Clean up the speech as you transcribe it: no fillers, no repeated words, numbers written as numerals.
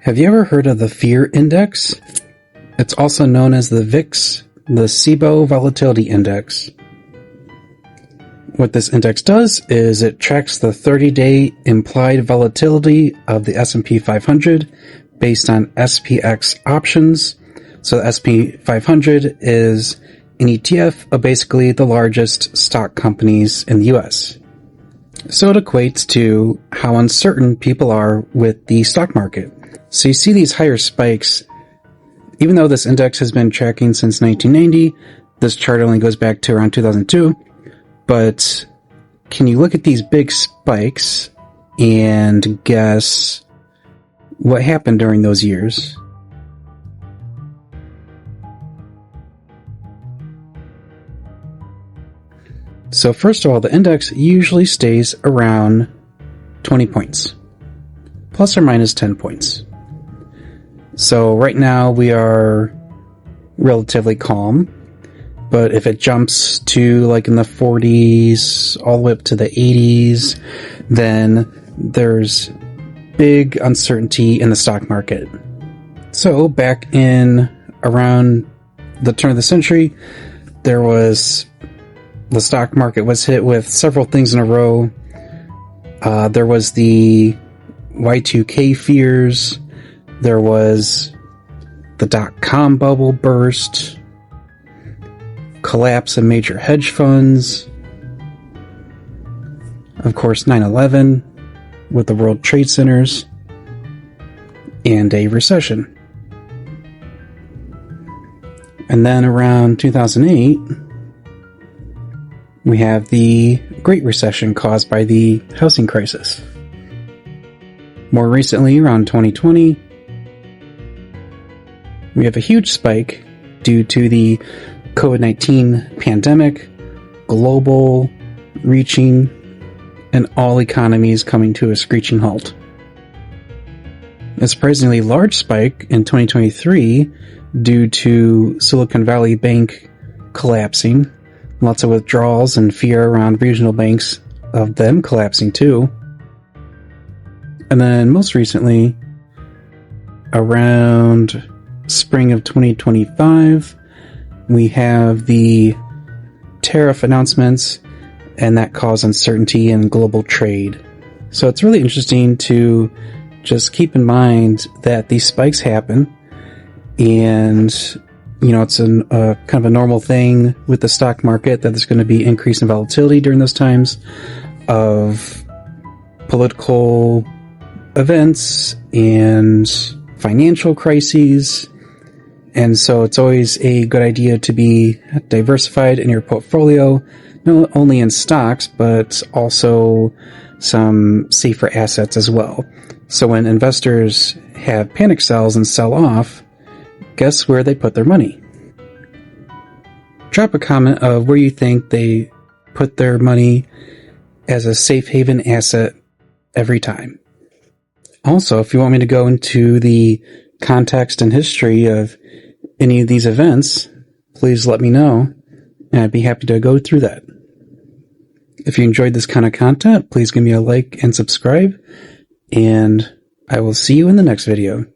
Have you ever heard of the Fear Index? It's also known as the VIX, the SIBO Volatility Index. What this index does is it tracks the 30-day implied volatility of the S&P 500 based on SPX options. So the S&P 500 is an ETF of basically the largest stock companies in the US. So it equates to how uncertain people are with the stock market. So you see these higher spikes. Even though this index has been tracking since 1990, this chart only goes back to around 2002. But can you look at these big spikes and guess what happened during those years? So first of all, the index usually stays around 20 points, plus or minus 10 points. So right now we are relatively calm, but if it jumps to like in the 40s all the way up to the 80s, then there's big uncertainty in the stock market. So back in around the turn of the century, the stock market was hit with several things in a row. There was the Y2K fears. There was the dot-com bubble burst, collapse of major hedge funds, of course 9/11 with the World Trade Centers, and a recession. And then around 2008, we have the Great Recession caused by the housing crisis. More recently, around 2020, we have a huge spike due to the COVID-19 pandemic, global reaching, and all economies coming to a screeching halt. A surprisingly large spike in 2023 due to Silicon Valley Bank collapsing, lots of withdrawals and fear around regional banks of them collapsing too. And then most recently, around spring of 2025, we have the tariff announcements, and that caused uncertainty in global trade. So it's really interesting to just keep in mind that these spikes happen, and it's kind of a normal thing with the stock market that there's going to be increase in volatility during those times of political events and financial crises. And so it's always a good idea to be diversified in your portfolio, not only in stocks, but also some safer assets as well. So when investors have panic sells and sell off, guess where they put their money? Drop a comment of where you think they put their money as a safe haven asset every time. Also, if you want me to go into the context and history of any of these events, please let me know, and I'd be happy to go through that. If you enjoyed this kind of content, please give me a like and subscribe, and I will see you in the next video.